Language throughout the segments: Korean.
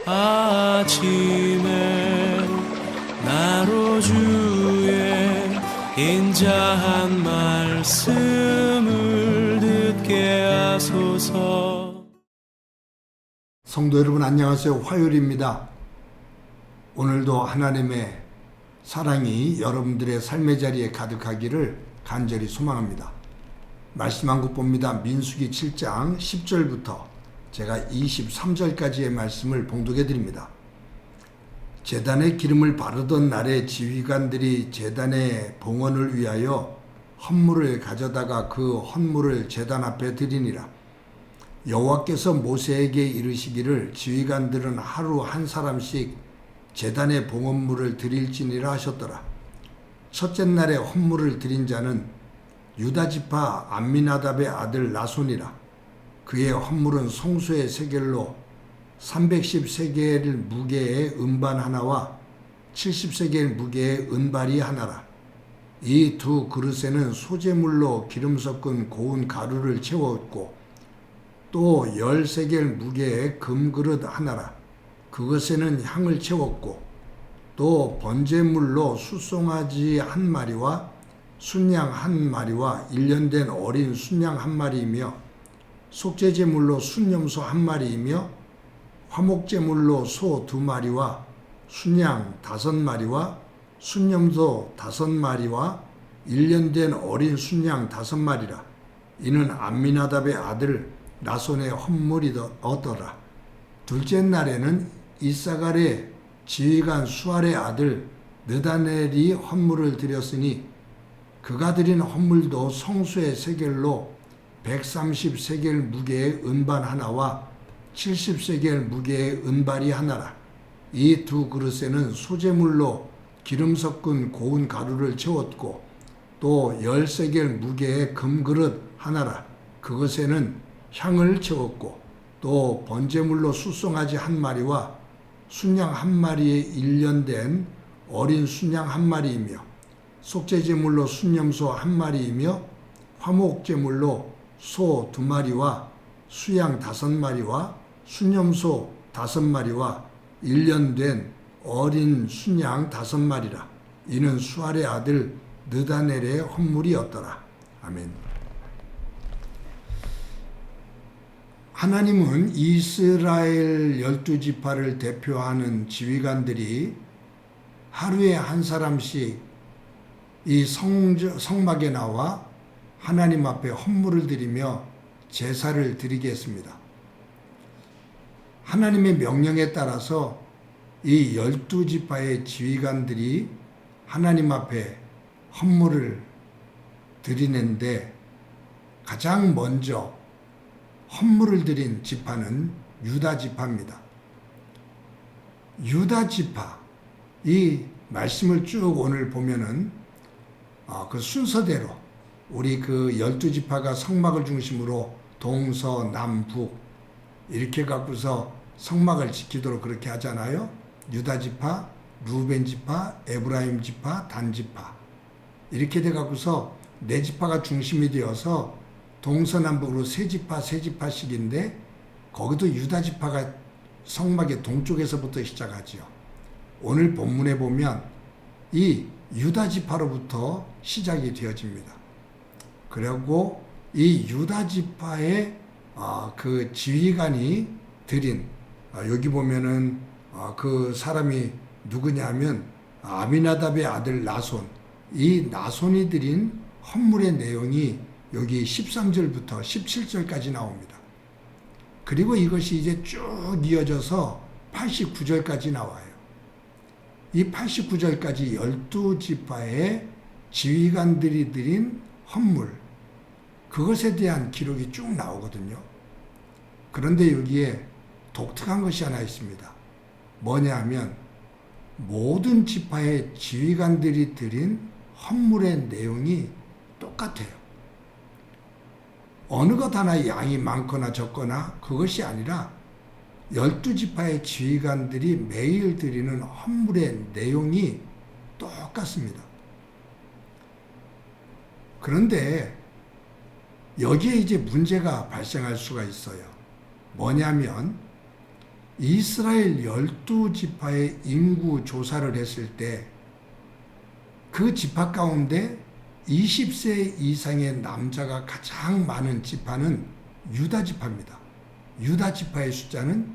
아침에 나로 주의 인자한 말씀을 듣게 하소서. 성도 여러분 안녕하세요. 화요일입니다. 오늘도 하나님의 사랑이 여러분들의 삶의 자리에 가득하기를 간절히 소망합니다. 말씀 한 국 봅니다. 민수기 7장 10절부터 제가 23절까지의 말씀을 봉독해 드립니다. 제단에 기름을 바르던 날에 지휘관들이 제단의 봉헌을 위하여 헌물을 가져다가 그 헌물을 제단 앞에 드리니라. 여호와께서 모세에게 이르시기를 지휘관들은 하루 한 사람씩 제단의 봉헌물을 드릴지니라 하셨더라. 첫째 날에 헌물을 드린 자는 유다지파 암미나답의 아들 나손이라. 그의 헌물은 송수의 세겔로 310세겔 무게의 은반 하나와 70세겔 무게의 은발이 하나라. 이 두 그릇에는 소재물로 기름 섞은 고운 가루를 채웠고 또 10세겔 무게의 금그릇 하나라. 그것에는 향을 채웠고 또 번제물로 숫송아지 한 마리와 순양 한 마리와 1년 된 어린 순양 한 마리이며 속죄제물로 순염소 한 마리이며 화목제물로 소 2마리와 순양 5마리와 순염소 5마리와 1년 된 어린 순양 5마리라. 이는 암미나답의 아들 나손의 헌물이었더라. 둘째 날에는 이사갈의 지휘관 수알의 아들 느다넬이 헌물을 드렸으니 그가 드린 헌물도 성수의 세겔로 130세겔 무게의 은반 하나와 70세겔 무게의 은발이 하나라. 이 두 그릇에는 소재물로 기름 섞은 고운 가루를 채웠고 또 10세겔 무게의 금그릇 하나라. 그것에는 향을 채웠고 또 번제물로 숫송아지 한 마리와 순양 한 마리의 1년 된 어린 순양 한 마리이며 속죄제물로 순염소 한 마리이며 화목제물로 소 2마리와 수양 5마리와 순염소 5마리와 1년 된 어린 순양 5마리라. 이는 수알의 아들 느다넬의 헌물이었더라. 아멘. 하나님은 이스라엘 12지파를 대표하는 지휘관들이 하루에 한 사람씩 이 성막에 나와 하나님 앞에 헌물을 드리며 제사를 드리게 했습니다. 하나님의 명령에 따라서 이 12지파의 지휘관들이 하나님 앞에 헌물을 드리는데 가장 먼저 헌물을 드린 지파는 유다지파입니다. 유다지파, 이 말씀을 쭉 오늘 보면은 그 순서대로 우리 그 12지파가 성막을 중심으로 동서남북 이렇게 갖고서 성막을 지키도록 그렇게 하잖아요. 유다지파, 루벤지파, 에브라임지파, 단지파 이렇게 돼 갖고서 네 지파가 중심이 되어서 동서남북으로 세 지파씩인데 거기도 유다지파가 성막의 동쪽에서부터 시작하지요. 오늘 본문에 보면 이 유다지파로부터 시작이 되어집니다. 그리고 이 유다지파의 그 지휘관이 드린 여기 보면은 그 사람이 누구냐면 아미나답의 아들 나손, 이 나손이 드린 헌물의 내용이 여기 13절부터 17절까지 나옵니다. 그리고 이것이 이제 쭉 이어져서 89절까지 나와요. 이 89절까지 12지파의 지휘관들이 드린 헌물, 그것에 대한 기록이 쭉 나오거든요. 그런데 여기에 독특한 것이 하나 있습니다. 뭐냐 하면 모든 지파의 지휘관들이 드린 헌물의 내용이 똑같아요. 어느 것 하나 양이 많거나 적거나 그것이 아니라 12지파의 지휘관들이 매일 드리는 헌물의 내용이 똑같습니다. 그런데 여기에 이제 문제가 발생할 수가 있어요. 뭐냐면 이스라엘 12지파의 인구 조사를 했을 때 그 지파 가운데 20세 이상의 남자가 가장 많은 지파는 유다 지파입니다. 유다 지파의 숫자는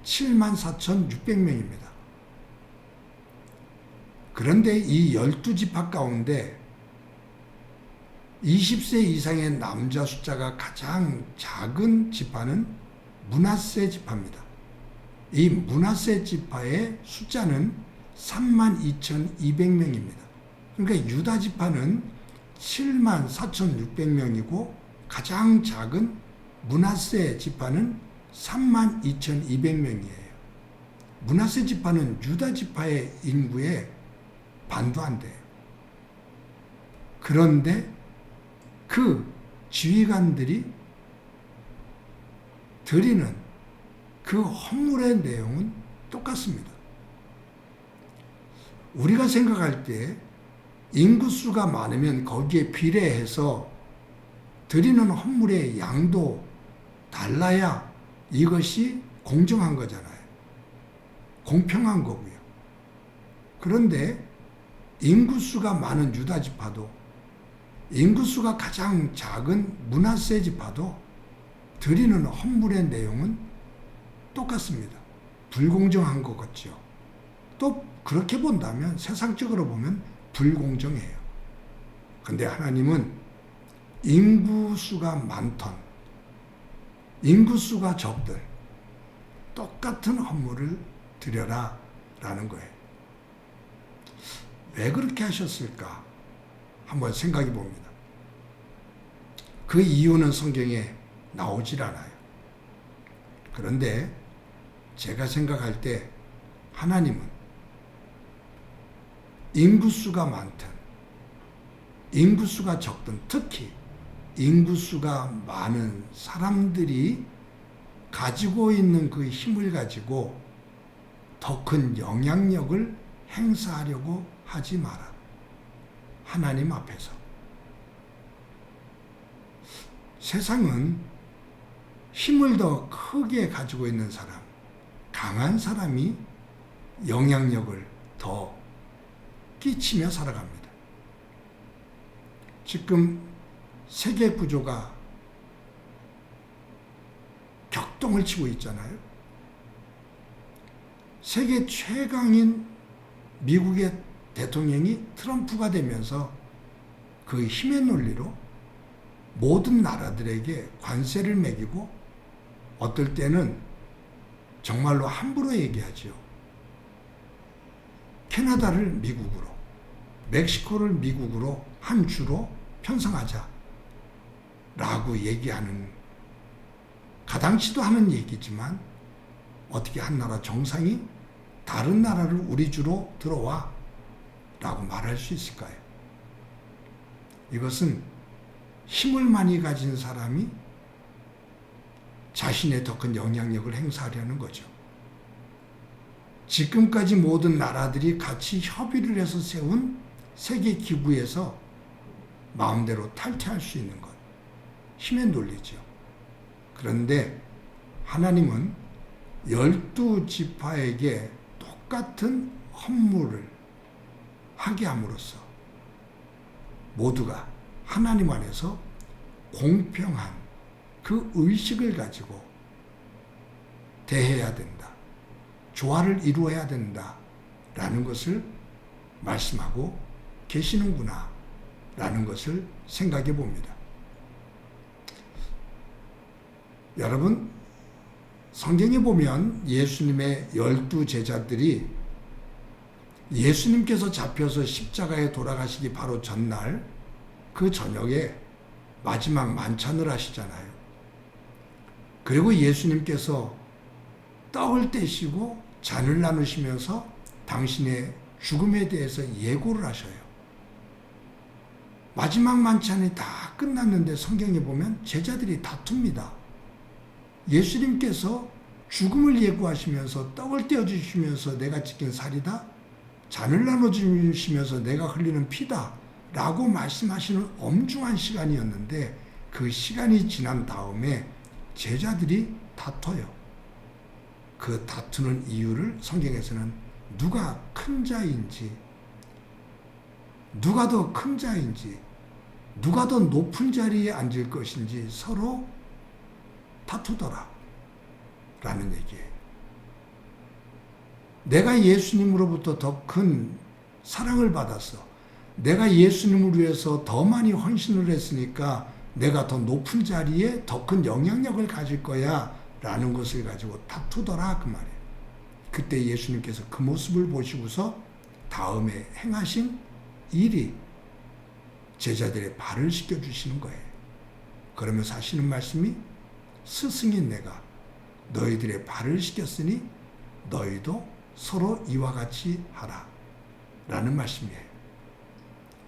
74,600명입니다. 그런데 이 12지파 가운데 20세 이상의 남자 숫자가 가장 작은 지파는 므낫세 지파입니다. 이 므낫세 지파의 숫자는 32,200명입니다. 그러니까 유다 지파는 74,600명이고 가장 작은 므낫세 지파는 32,200명이에요. 므낫세 지파는 유다 지파의 인구의 반도 안 돼요. 그런데 그 지휘관들이 드리는 그 헌물의 내용은 똑같습니다. 우리가 생각할 때 인구수가 많으면 거기에 비례해서 드리는 헌물의 양도 달라야 이것이 공정한 거잖아요. 공평한 거고요. 그런데 인구수가 많은 유다 지파도 인구수가 가장 작은 므낫세 지파도 드리는 헌물의 내용은 똑같습니다. 불공정한 것 같죠. 또 그렇게 본다면 세상적으로 보면 불공정해요. 근데 하나님은 인구수가 많던 인구수가 적든 똑같은 헌물을 드려라 라는 거예요. 왜 그렇게 하셨을까? 한번 생각해 봅니다. 그 이유는 성경에 나오질 않아요. 그런데 제가 생각할 때 하나님은 인구수가 많든 인구수가 적든 특히 인구수가 많은 사람들이 가지고 있는 그 힘을 가지고 더 큰 영향력을 행사하려고 하지 마라. 하나님 앞에서. 세상은 힘을 더 크게 가지고 있는 사람, 강한 사람이 영향력을 더 끼치며 살아갑니다. 지금 세계 구조가 격동을 치고 있잖아요. 세계 최강인 미국의 대통령이 트럼프가 되면서 그 힘의 논리로 모든 나라들에게 관세를 매기고 어떨 때는 정말로 함부로 얘기하죠. 캐나다를 미국으로, 멕시코를 미국으로 한 주로 편성하자 라고 얘기하는, 가당치도 않은 얘기지만 어떻게 한 나라 정상이 다른 나라를 우리 주로 들어와 라고 말할 수 있을까요? 이것은 힘을 많이 가진 사람이 자신의 더 큰 영향력을 행사하려는 거죠. 지금까지 모든 나라들이 같이 협의를 해서 세운 세계 기구에서 마음대로 탈퇴할 수 있는 것, 힘의 논리죠. 그런데 하나님은 12지파에게 똑같은 헌물을 하게 함으로써 모두가 하나님 안에서 공평한 그 의식을 가지고 대해야 된다. 조화를 이루어야 된다. 라는 것을 말씀하고 계시는구나. 라는 것을 생각해 봅니다. 여러분, 성경에 보면 예수님의 12제자들이 예수님께서 잡혀서 십자가에 돌아가시기 바로 전날 그 저녁에 마지막 만찬을 하시잖아요. 그리고 예수님께서 떡을 떼시고 잔을 나누시면서 당신의 죽음에 대해서 예고를 하셔요. 마지막 만찬이 다 끝났는데 성경에 보면 제자들이 다툽니다. 예수님께서 죽음을 예고하시면서 떡을 떼어주시면서 내가 지킨 살이다, 잔을 나눠주시면서 내가 흘리는 피다 라고 말씀하시는 엄중한 시간이었는데 그 시간이 지난 다음에 제자들이 다퉈요. 그 다투는 이유를 성경에서는 누가 큰 자인지, 누가 더 큰 자인지, 누가 더 높은 자리에 앉을 것인지 서로 다투더라 라는 얘기예요. 내가 예수님으로부터 더 큰 사랑을 받았어. 내가 예수님을 위해서 더 많이 헌신을 했으니까 내가 더 높은 자리에 더 큰 영향력을 가질 거야 라는 것을 가지고 다투더라 그 말이에요. 그때 예수님께서 그 모습을 보시고서 다음에 행하신 일이 제자들의 발을 씻겨주시는 거예요. 그러면서 하시는 말씀이 스승인 내가 너희들의 발을 씻겼으니 너희도 서로 이와 같이 하라 라는 말씀이에요.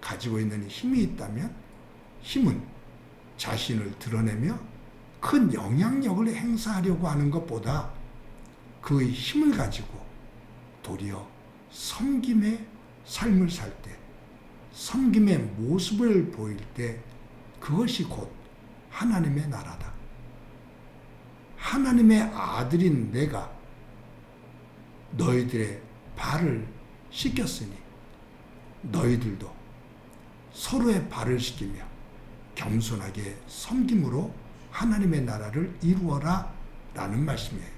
가지고 있는 힘이 있다면 힘은 자신을 드러내며 큰 영향력을 행사하려고 하는 것보다 그 힘을 가지고 도리어 섬김의 삶을 살 때, 섬김의 모습을 보일 때 그것이 곧 하나님의 나라다. 하나님의 아들인 내가 너희들의 발을 씻겼으니 너희들도 서로의 발을 씻기며 겸손하게 섬김으로 하나님의 나라를 이루어라 라는 말씀이에요.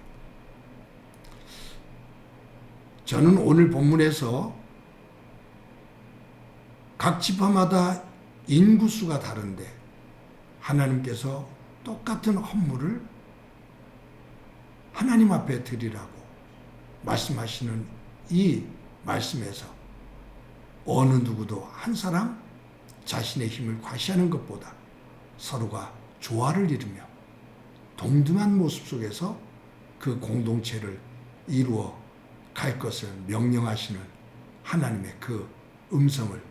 저는 오늘 본문에서 각 지파마다 인구수가 다른데 하나님께서 똑같은 헌물을 하나님 앞에 드리라고 말씀하시는 이 말씀에서 어느 누구도 한 사람 자신의 힘을 과시하는 것보다 서로가 조화를 이루며 동등한 모습 속에서 그 공동체를 이루어 갈 것을 명령하시는 하나님의 그 음성을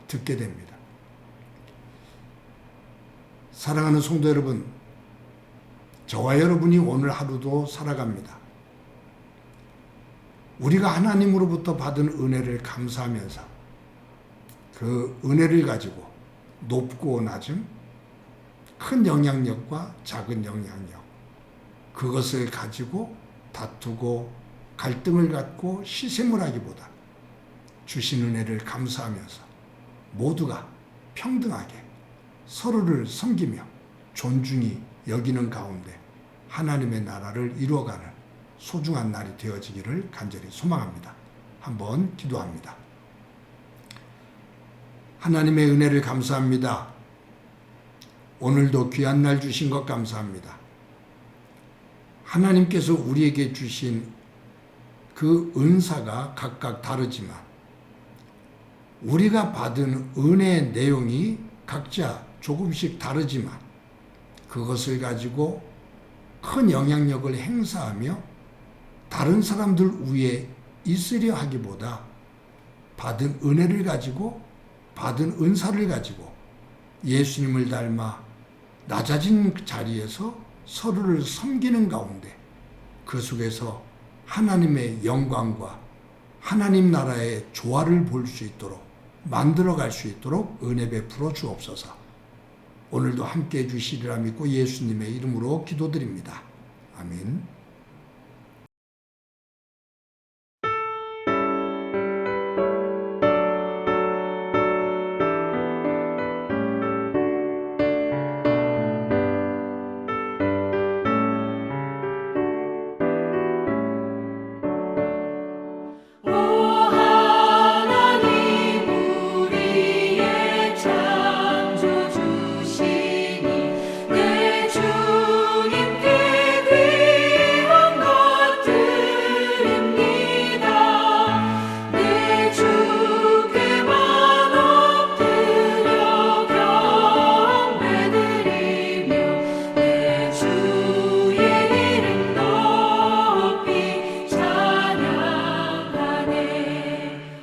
듣게 됩니다. 사랑하는 성도 여러분, 저와 여러분이 오늘 하루도 살아갑니다. 우리가 하나님으로부터 받은 은혜를 감사하면서 그 은혜를 가지고 높고 낮음, 큰 영향력과 작은 영향력, 그것을 가지고 다투고 갈등을 갖고 시샘을 하기보다 주신 은혜를 감사하면서 모두가 평등하게 서로를 섬기며 존중히 여기는 가운데 하나님의 나라를 이루어가는 소중한 날이 되어지기를 간절히 소망합니다. 한번 기도합니다. 하나님의 은혜를 감사합니다. 오늘도 귀한 날 주신 것 감사합니다. 하나님께서 우리에게 주신 그 은사가 각각 다르지만 우리가 받은 은혜의 내용이 각자 조금씩 다르지만 그것을 가지고 큰 영향력을 행사하며 다른 사람들 위에 있으려 하기보다 받은 은혜를 가지고 받은 은사를 가지고 예수님을 닮아 낮아진 자리에서 서로를 섬기는 가운데 그 속에서 하나님의 영광과 하나님 나라의 조화를 볼 수 있도록 만들어갈 수 있도록 은혜 베풀어 주옵소서. 오늘도 함께해 주시리라 믿고 예수님의 이름으로 기도드립니다. 아멘.